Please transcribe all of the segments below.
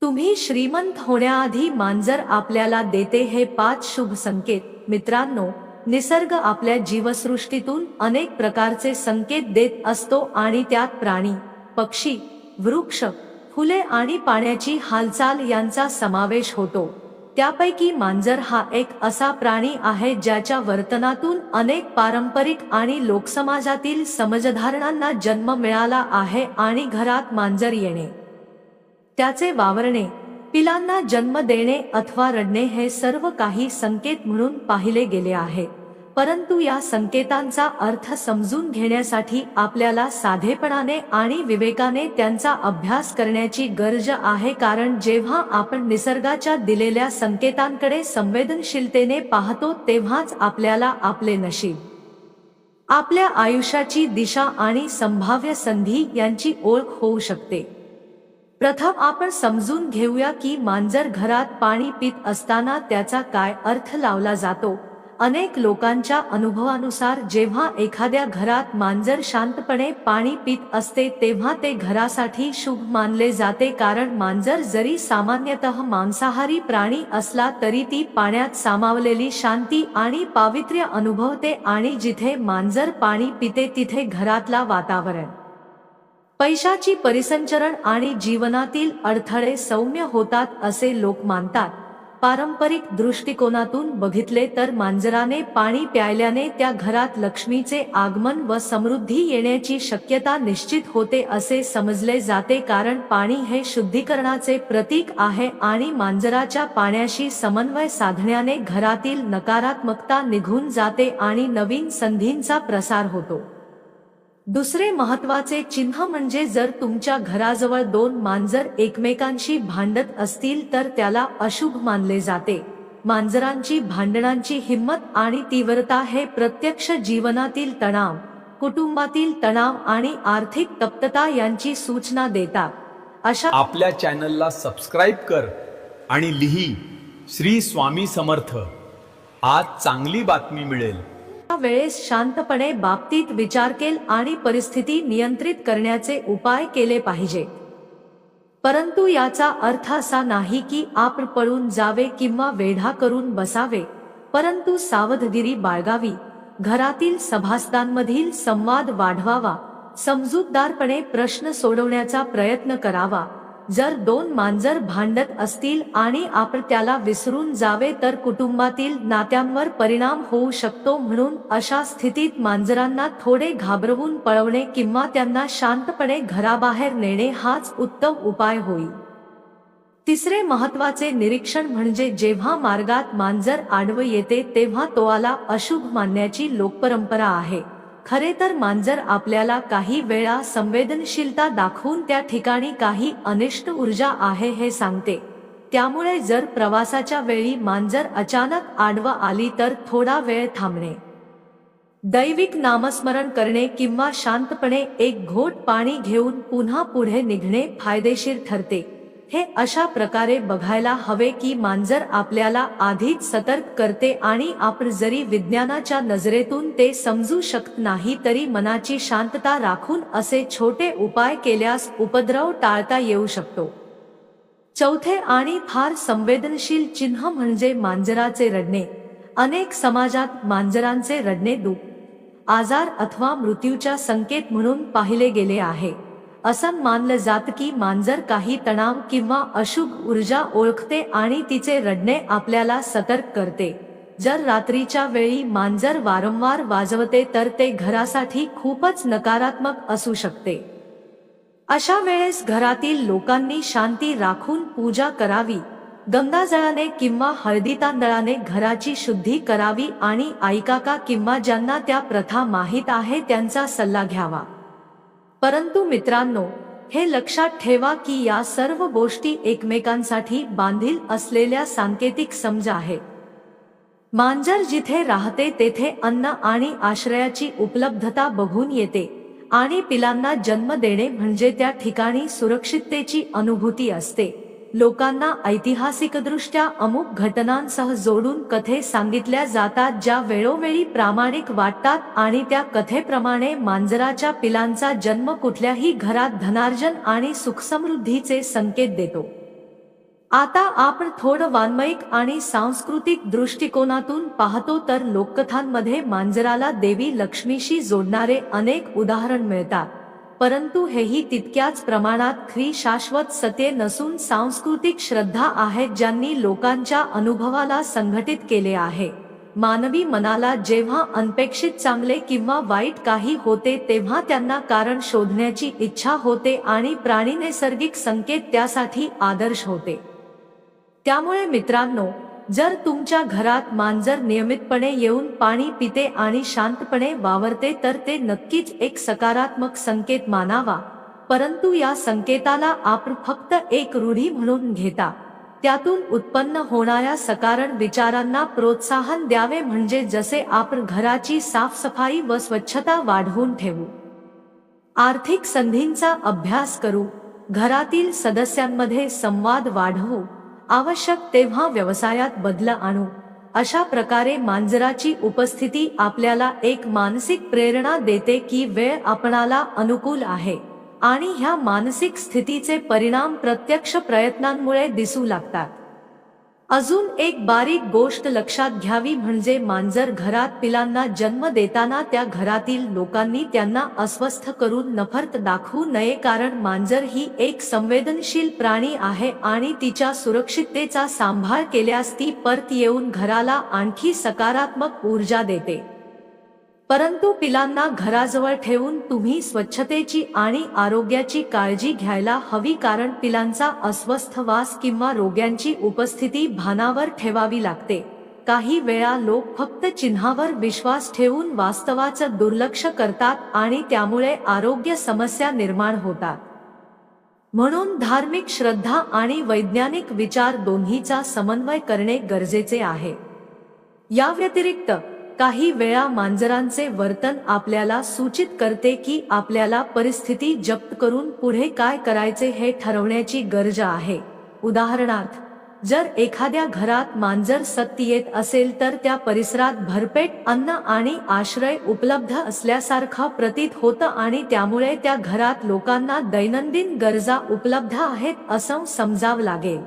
तुम्ही श्रीमंत होण्याआधी मांजर आपल्याला देते हे 5 शुभ संकेत। मित्रांनो, निसर्ग आपल्या जीवसृष्टीतून अनेक प्रकारचे संकेत देत असतो आणि त्यात प्राणी, पक्षी, वृक्ष, फुले आणि पाण्याची हालचाल यांचा समावेश होतो। त्यापैकी मांजर हा एक असा प्राणी आहे ज्याच्या वर्तनातून अनेक पारंपरिक आणि लोकसमाजातील समजधारणांना जन्म मिळाला आहे आणि घरात मांजर येणे, त्याचे वावरणे, पिलांना जन्म देणे अथवा रडणे हे सर्व काही संकेत म्हणून पाहिले गेले आहे। परंतु या संकेतांचा अर्थ समजून घेण्यासाठी आपल्याला साधेपणाने आणि विवेकाने त्यांचा अभ्यास करण्याची गरज आहे, कारण जेव्हा आपण निसर्गाच्या दिलेल्या संकेतांकडे संवेदनशीलतेने पाहतो तेव्हाच आपल्याला आपले नशीब, आपल्या आयुष्याची दिशा आणि संभाव्य संधी यांची ओळख होऊ शकते। प्रथम आपण समजून घेऊया की मांजर घरात पाणी पीत असताना त्याचा काय अर्थ लावला जातो। अनेक लोकांच्या अनुभवानुसार जेव्हा एखाद्या घरात मांजर शांतपणे पाणी पीत असते तेव्हा ते घरासाठी शुभ मानले जाते, कारण मांजर जरी सामान्यतः मांसाहारी प्राणी असला तरी ती पाण्यात सामावलेली शांती आणि पावित्र्य अनुभवते आणि जिथे मांजर पाणी पिते तिथे घरातला वातावरण, पैशाची परिसंचरण आणि जीवनातील अडथळे सौम्य होतात असे लोक मानतात। पारंपरिक दृष्टिकोनातून बघितले तर मांजराने पाणी प्यायल्याने त्या घरात लक्ष्मीचे आगमन व समृद्धी येण्याची शक्यता निश्चित होते असे समजले जाते, कारण पाणी हे शुद्धीकरणाचे प्रतीक आहे आणि मांजराच्या पाण्याशी समन्वय साधण्याने घरातील नकारात्मकता निघून जाते आणि नवीन संधींचा प्रसार होतो। दुसरे महत्त्वाचे चिन्ह म्हणजे जर तुमच्या घराजवळ 2 मांजर एकमेकांशी भांडत असतील तर त्याला अशुभ मानले जाते। मांजरांची भांडणांची हिंमत आणि तीव्रता हे प्रत्यक्ष जीवनातील तणाव, कुटुंबातील तणाव आणि आर्थिक तप्तता यांची सूचना देतात। अशा आपल्या चॅनलला सबस्क्राइब कर आणि लिही श्री स्वामी समर्थ। आज चांगली बातमी मिळेल। वेळेस शांतपणे बाबतीत विचार केल आणि परिस्थिती नियंत्रित करण्याचे उपाय केले पाहिजे। परंतु याचा अर्थ असा नाही की आपण पळून जावे किंवा वेढा करून बसावे, परंतु सावधगिरी बाळगावी, घरातील सभासदांमधील संवाद वाढवावा, समजूतदारपणे प्रश्न सोडवण्याचा प्रयत्न करावा। जर 2 मांजर भांडत असतील आणि आपण त्याला विसरून जावे तर कुटुंबातील नात्यांवर परिणाम होऊ शकतो, म्हणून अशा स्थितीत मांजरांना थोडे घाबरवून पळवणे किंवा त्यांना शांतपणे घराबाहेर नेणे हाच उत्तम उपाय होईल। तिसरे महत्त्वाचे निरीक्षण म्हणजे जेव्हा मार्गात मांजर आडवे येते तेव्हा तोआला अशुभ मानण्याची लोकपरंपरा आहे। खरे तर मांजर आपल्याला काही वेळा संवेदनशीलता दाखवून त्या ठिकाणी काही अनिष्ट ऊर्जा आहे हे सांगते। त्यामुळे जर प्रवासाच्या वेळी मांजर अचानक आडवा आली तर थोडा वेळ थांबणे, दैविक नामस्मरण करणे किंवा शांतपणे एक घोट पाणी घेऊन पुन्हा पुढे निघणे फायदेशीर ठरते। हे अशा प्रकारे बघायला हवे की मांजर आपल्याला आधीच सतर्क करते आणि आपण जरी विज्ञानाच्या नजरेतून ते समजू शकत नाही तरी मनाची शांतता राखून असे छोटे उपाय केल्यास उपद्रव टाळता येऊ शकतो। चौथे आणि फार संवेदनशील चिन्ह म्हणजे मांजराचे रडणे। अनेक समाजात मांजरांचे रडणे दुःख, आजार अथवा मृत्यूचा संकेत म्हणून पाहिले गेले आहे। असं मानलं जातं की मांजर काही तणाव किंवा अशुभ ऊर्जा ओळखते आणि तिचे रडणे आपल्याला सतर्क करते। जर रात्रीच्या वेळी मांजर वारंवार वाजवते तर ते घरासाठी खूपच नकारात्मक असू शकते। अशा वेळेस घरातील लोकांनी शांती राखून पूजा करावी, गंगाजळाने किंवा हळदी तांदळाने घराची शुद्धी करावी आणि आईकाका किंवा ज्यांना त्या प्रथा माहीत आहे त्यांचा सल्ला घ्यावा। परंतु मित्रांनो, हे लक्षात ठेवा की या सर्व गोष्टी एकमेकांसाठी बांधील असलेल्या सांकेतिक समज आहेत। मांजर जिथे राहते तेथे अन्न आणि आश्रयाची उपलब्धता बघून येते आणि पिलांना जन्म देणे म्हणजे त्या ठिकाणी सुरक्षिततेची अनुभूती असते। लोकांना ऐतिहासिकदृष्ट्या अमुक घटनांसह जोडून कथे सांगितल्या जातात ज्या वेळोवेळी प्रामाणिक वाटतात आणि त्या कथेप्रमाणे मांजराच्या पिलांचा जन्म कुठल्याही घरात धनार्जन आणि सुखसमृद्धीचे संकेत देतो। आता आपण थोडं वाङ्मयिक आणि सांस्कृतिक दृष्टिकोनातून पाहतो तर लोककथांमध्ये मांजराला देवी लक्ष्मीशी जोडणारे अनेक उदाहरण मिळतात, परंतु हेही तितक्याच प्रमाणात खरी शाश्वत सत्य नसून सांस्कृतिक श्रद्धा आहेत ज्यांनी लोकांच्या अनुभवाला संघटित केले आहे. मानवी मनाला जेव्हा अनपेक्षित चांगले किंवा वाईट काही होते तेव्हा त्यांना कारण शोधण्याची इच्छा होते आणि प्राणी नैसर्गिक संकेत त्यासाठी आदर्श होते. त्यामुळे मित्रांनो, जर तुमच्या घरात मांजर नियमितपणे येऊन पाणी पिते आणि शांतपणे वावरते तर ते नक्कीच एक सकारात्मक संकेत मानावा, परंतु या संकेताला आपण फक्त एक रूढी म्हणून घेता त्यातून उत्पन्न होणाऱ्या सकारण विचारांना प्रोत्साहन द्यावे, म्हणजे जसे आपण घराची साफसफाई व स्वच्छता वाढवून ठेवू, आर्थिक संधींचा अभ्यास करू, घरातील सदस्यांमध्ये संवाद वाढवू, आवश्यक तेव्हा व्यवसायात बदल आणू, अशा प्रकारे मांजराची उपस्थिती आपल्याला एक मानसिक प्रेरणा देते की वेळ आपणाला अनुकूल आहे आणि ह्या मानसिक स्थितीचे परिणाम प्रत्यक्ष प्रयत्नांमुळे दिसू लागतात. अजून एक बारीक गोष्ट लक्षात घ्यावी म्हणजे मांजर घरात पिलांना जन्म देताना त्या घरातील लोकांनी त्यांना अस्वस्थ करून नफरत दाखवू नये, कारण मांजर ही एक संवेदनशील प्राणी आहे आणि तिच्या सुरक्षिततेचा सांभाळ केल्यास ती परत येऊन घराला आणखी सकारात्मक ऊर्जा देते. परंतु पिलांना घराजवळ ठेवून तुम्ही स्वच्छतेची आणि आरोग्याची काळजी घ्यायला हवी, कारण पिलांचा अस्वस्थ वास किंवा रोग्यांची उपस्थिती भानावर ठेवावी लागते. काही वेळा लोक फक्त चिन्हावर विश्वास ठेवून वास्तवाचं दुर्लक्ष करतात आणि त्यामुळे आरोग्य समस्या निर्माण होतात. म्हणून धार्मिक श्रद्धा आणि वैज्ञानिक विचार दोन्हीचा समन्वय करणे गरजेचे आहे. या व्यतिरिक्त काही वेळा मांजरांचे वर्तन आपल्याला सूचित करते की आपल्याला परिस्थिती जप्त करून पुढे काय करायचे हे ठरवण्याची गरज आहे. उदाहरणार्थ, जर एखाद्या घरात मांजर सतत येत असेल तर त्या परिसरात भरपेट अन्न आणि आश्रय उपलब्ध असल्यासारखं प्रतीत होतं आणि त्यामुळे त्या घरात लोकांना दैनंदिन गरजा उपलब्ध आहेत असं समजावं लागेल.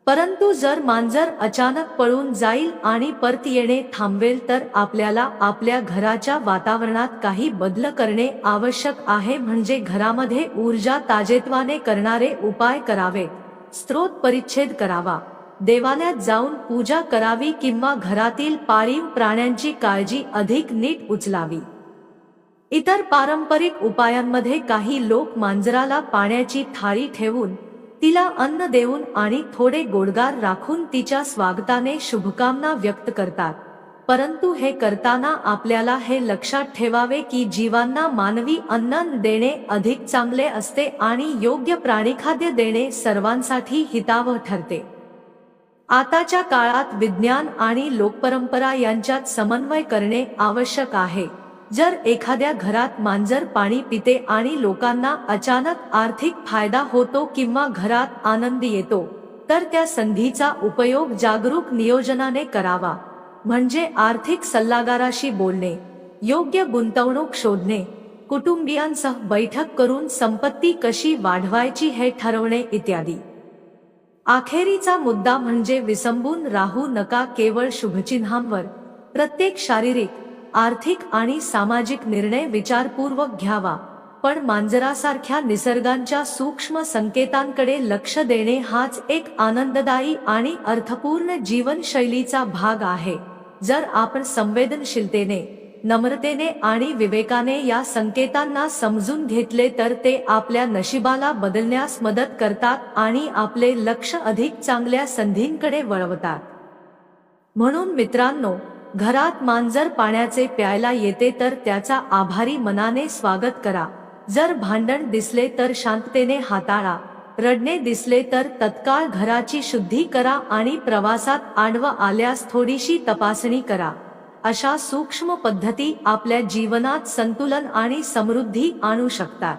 परंतु जर मांजर अचानक पळून जाईल आणि परत येणे थांबवेल तर आपल्याला आपल्या घराच्या वातावरणात काही बदल करणे आवश्यक आहे, म्हणजे घरामध्ये ऊर्जा ताजेतवाने करणारे उपाय करावे, स्त्रोत परिच्छेद करावा, देवालयात जाऊन पूजा करावी किंवा घरातील पाळीव प्राण्यांची काळजी अधिक नीट उचलावी. इतर पारंपरिक उपायांमध्ये काही लोक मांजराला पाण्याची थाळी ठेवून, तिला अन्न देऊन आणि थोडे गोडगार राखून तिच्या स्वागताने शुभकामना व्यक्त करतात. परंतु हे करताना आपल्याला हे लक्षात ठेवावे की जीवांना मानवी अन्न देणे अधिक चांगले असते आणि योग्य प्राणीखाद्य देणे सर्वांसाठी हितावह ठरते. आताच्या काळात विज्ञान आणि लोकपरंपरा यांच्यात समन्वय करणे आवश्यक आहे. जर एखाद्या घरात मांजर पाणी पिते आणि लोकांना अचानक आर्थिक फायदा होतो किंवा घरात आनंद येतो तर त्या संधीचा उपयोग जागरूक नियोजनाने करावा, म्हणजे आर्थिक सल्लागाराशी बोलणे, योग्य गुंतवणूक शोधणे, कुटुंबियांसह बैठक करून संपत्ती कशी वाढवायची हे ठरवणे इत्यादी. अखेरीचा मुद्दा म्हणजे विसंबून राहू नका. केवळ शुभचिन्हांवर प्रत्येक शारीरिक, आर्थिक आणि सामाजिक निर्णय विचारपूर्वक घ्यावा, पण मांजरासारख्या निसर्गांच्या सूक्ष्म संकेतांकडे लक्ष देणे हाच एक आनंददायी आणि अर्थपूर्ण जीवनशैलीचा भाग आहे. जर आपण संवेदनशीलतेने, नम्रतेने आणि विवेकाने या संकेतांना समजून घेतले तर ते आपल्या नशिबाला बदलण्यास मदत करतात आणि आपले लक्ष अधिक चांगल्या संधींकडे वळवतात. म्हणून मित्रांनो, घरात मांजर पाण्याचे प्यायला येते तर त्याचा आभारी मनाने स्वागत करा. जर भांडण दिसले तर शांततेने हाताळा, रडणे दिसले तर तत्काळ घराची शुद्धी करा आणि प्रवासात आडवं आल्यास थोडीशी तपासणी करा. अशा सूक्ष्म पद्धती आपल्या जीवनात संतुलन आणि समृद्धी आणू शकतात.